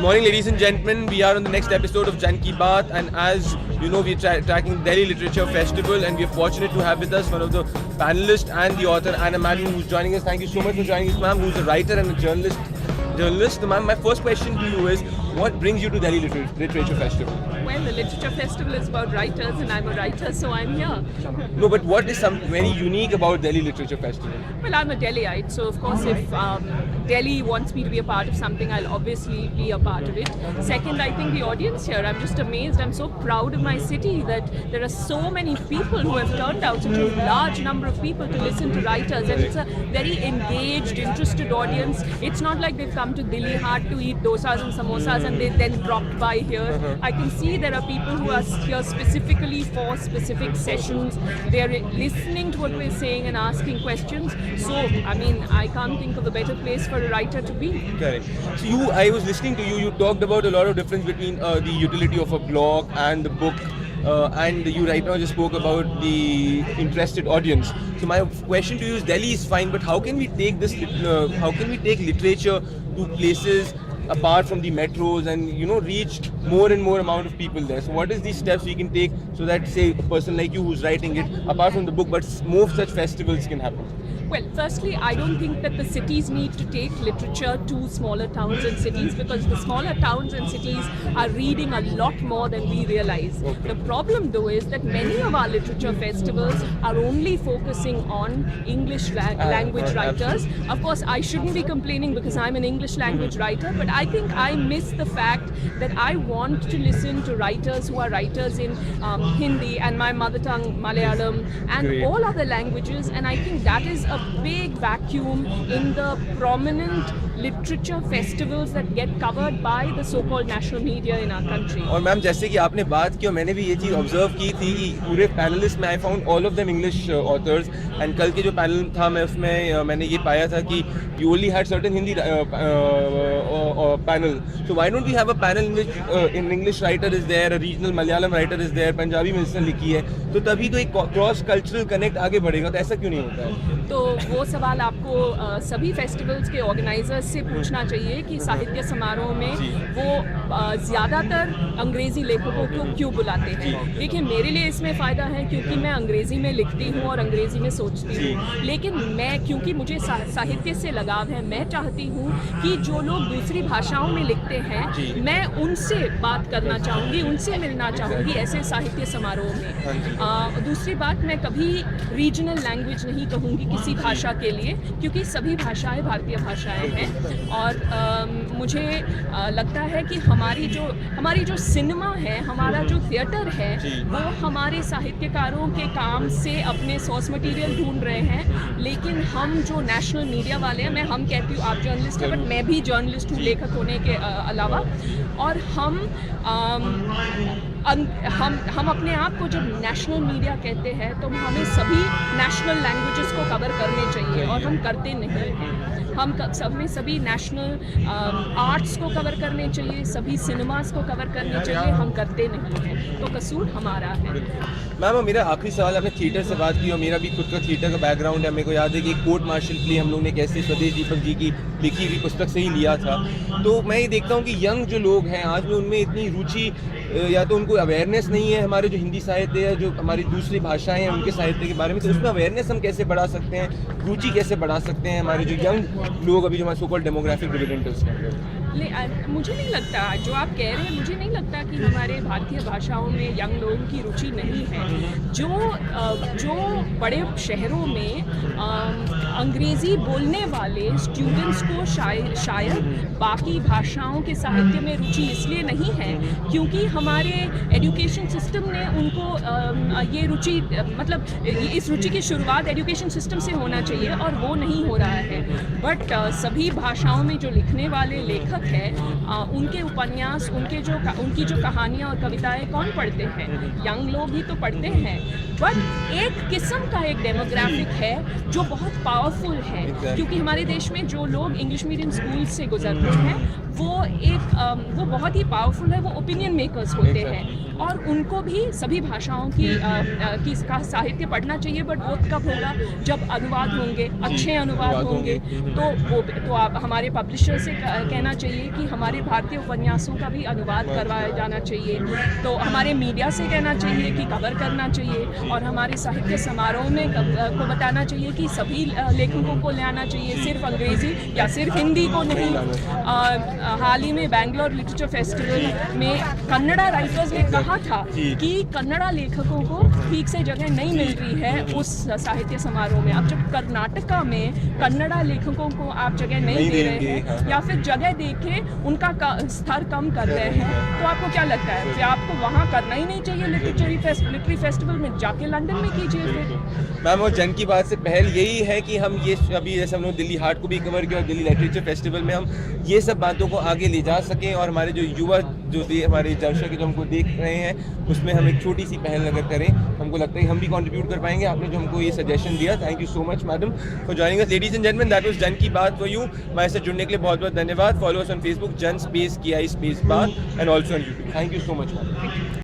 morning, ladies and gentlemen. We are on the next episode of Jan Ki Baat, and as you know, we're tracking Delhi Literature Festival, and we're fortunate to have with us one of the panelists and the author, Anna Madeline, who's joining us. Thank you so much for joining us, ma'am, who's a writer and a journalist. So, ma'am, my first question to you is, what brings you to Delhi Literature Festival? Well, the Literature Festival is about writers, and I'm a writer, so I'm here. No, but what is very unique about Delhi Literature Festival? Well, I'm a Delhiite, so of course if Delhi wants me to be a part of something, I'll obviously be a part of it. Second, I think the audience here, I'm just amazed. I'm so proud of my city that there are so many people who have turned out, such a large number of people to listen to writers, and it's a very engaged, interested audience. It's not like they've come to Delhi Haat to eat dosas and samosas and they then dropped by here. I can see there are people who are here specifically for specific sessions. They are listening to what we're saying and asking questions. So, I mean, I can't think of a better place for a writer to be. Correct. So I was listening to you, you talked about a lot of difference between the utility of a blog and the book. And you right now just spoke about the interested audience. So my question to you is, Delhi is fine, but how can we take this? How can we take literature to places apart from the metros and reach more and more amount of people there? So what is the steps we can take so that, say, a person like you who's writing it, apart from the book, but more such festivals can happen? Well, firstly, I don't think that the cities need to take literature to smaller towns and cities, because the smaller towns and cities are reading a lot more than we realize. Okay. The problem, though, is that many of our literature festivals are only focusing on English language writers. Of course, I shouldn't be complaining because I'm an English language writer, but I think I miss the fact that I want to listen to writers who are writers in Hindi and my mother tongue, Malayalam, and Great. All other languages, and I think that is a big vacuum in the prominent literature festivals that get covered by the so-called national media in our country. और ma'am, जैसे कि आपने बात की और मैंने भी ये चीज़ ऑब्जर्व की थी कि पूरे पैनलिस्ट में I found all of them English authors, and कल के जो पैनल था मैं उसमें मैंने ये पाया था कि you only had certain Hindi panel. So why don't we have a panel in which in English writer is there, a regional Malayalam writer is there, Punjabi में इसने लिखी है, तो तभी तो एक क्रॉस कल्चरल कनेक्ट आगे बढ़ेगा. तो ऐसा क्यों नहीं होता है? तो वो सवाल आपको सभी फेस्टिवल्स के ऑर्गेनाइजर्स से पूछना चाहिए कि साहित्य समारोह में वो ज़्यादातर अंग्रेज़ी लेखकों को क्यों बुलाते हैं. देखिए, मेरे लिए इसमें फ़ायदा है क्योंकि मैं अंग्रेज़ी में लिखती हूँ और अंग्रेज़ी में सोचती हूँ, लेकिन मैं, क्योंकि मुझे साहित्य से लगाव है, मैं चाहती हूँ कि जो लोग दूसरी भाषाओं में लिखते हैं, मैं उनसे बात करना चाहूँगी, उनसे मिलना चाहूँगी ऐसे साहित्य समारोह में. दूसरी बात, मैं कभी रीजनल लैंग्वेज नहीं कहूँगी किसी भाषा के लिए, क्योंकि सभी भाषाएं भारतीय भाषाएं हैं, और मुझे लगता है कि हमारी जो सिनेमा है, हमारा जो थिएटर है, वो हमारे साहित्यकारों के काम से अपने सोर्स मटेरियल ढूंढ रहे हैं, लेकिन हम जो नेशनल मीडिया वाले हैं, हम कहती हूँ, आप जर्नलिस्ट हैं, बट मैं भी जर्नलिस्ट हूँ लेखक होने के अलावा, और हम अपने आप को जब नेशनल मीडिया कहते हैं तो हमें सभी नेशनल लैंग्वेजेस को कवर करने चाहिए, और हम करते नहीं हैं. हमें सभी नेशनल आर्ट्स को कवर करने चाहिए, सभी सिनेमास को कवर करने चाहिए, हम करते नहीं हैं, तो कसूर हमारा है. मैम, मेरा आखिरी सवाल, आपने थिएटर से बात की और मेरा भी खुद का थिएटर का बैकग्राउंड है. मेरे को याद है कि कोर्ट मार्शल प्ले हम लोग ने कैसे स्वदेश दीपक जी की लिखी हुई पुस्तक से ही लिया था. तो मैं ये देखता हूँ कि यंग जो लोग हैं आज में, उनमें इतनी रुचि, या तो उनको अवेयरनेस नहीं है हमारे जो हिंदी साहित्य है, जो हमारी दूसरी भाषाएं हैं उनके साहित्य के बारे में, तो उसमें अवेयरनेस हम कैसे बढ़ा सकते हैं, रुचि कैसे बढ़ा सकते हैं हमारे जो यंग लोग, अभी जो हमारे सो कॉल्ड डेमोग्राफिक डिविडेंड है उसका? मुझे नहीं लगता, जो आप कह रहे हैं, मुझे नहीं लगता कि हमारे भारतीय भाषाओं में यंग लोगों की रुचि नहीं है. जो बड़े शहरों में अंग्रेज़ी बोलने वाले स्टूडेंट्स को शायद बाकी भाषाओं के साहित्य में रुचि इसलिए नहीं है क्योंकि हमारे एजुकेशन सिस्टम ने उनको ये रुचि, मतलब इस रुचि की शुरुआत एजुकेशन सिस्टम से होना चाहिए, और वो नहीं हो रहा है. बट सभी भाषाओं में जो लिखने वाले लेखक है, उनके उपन्यास, उनकी जो कहानियाँ और कविताएं कौन पढ़ते हैं? यंग लोग ही तो पढ़ते हैं. बट एक किस्म का एक डेमोग्राफिक है जो बहुत पावरफुल पावरफुल है, क्योंकि हमारे देश में जो लोग इंग्लिश मीडियम स्कूल से गुजरते हैं वो बहुत ही पावरफुल है, वो ओपिनियन मेकर्स होते हैं और उनको भी सभी भाषाओं का साहित्य पढ़ना चाहिए। बट वो कब होगा? जब अनुवाद होंगे, अच्छे अनुवाद होंगे। तो आप हमारे पब्लिशर से कहना चाहिए कि हमारे भारतीय उपन्यासों का भी अनुवाद करवाया जाना चाहिए। तो हमारे मीडिया से कहना चाहिए कि कवर करना चाहिए और हमारे साहित्य समारोह में को बताना चाहिए कि सभी लेखकों को ले आना चाहिए, सिर्फ अंग्रेज़ी या सिर्फ हिंदी को नहीं। हाल ही में बैंगलोर लिटरेचर फेस्टिवल में कन्नड़ा राइटर्स ने कहा था कि कन्नड़ा लेखकों को ठीक से जगह नहीं मिल रही है उस साहित्य समारोह में। अब जब कर्नाटका में कन्नड़ा लेखकों को आप जगह नहीं दे रहे हैं या फिर जगह देके उनका स्तर कम कर रहे हैं, तो आपको क्या लगता है कि आपको वहाँ करना ही नहीं चाहिए? लिटरेरी फेस्टिवल में जाके लंदन में कीजिए फिर। मैम, और जन की बात से पहल यही है कि हम ये अभी जैसे हम लोग दिल्ली हाट को भी कवर किया और दिल्ली लिटरेचर फेस्टिवल में हम ये सब बातों को आगे ले जा सकें और हमारे जो युवा जो हमारे दर्शक जो हमको देख रहे हैं उसमें हम एक छोटी सी पहल अगर करें, हमको लगता है हम भी कंट्रीब्यूट कर पाएंगे। आपने जो हमको ये सजेशन दिया, thank you so much madam for joining us. Ladies and gentleman, that was जन की बात फॉर यू। हमारे साथ जुड़ने के लिए बहुत बहुत धन्यवाद। फॉलो अस ऑन फेसबुक जन स्पेस की आई स्पेस बात and also on YouTube. Thank you so much madam.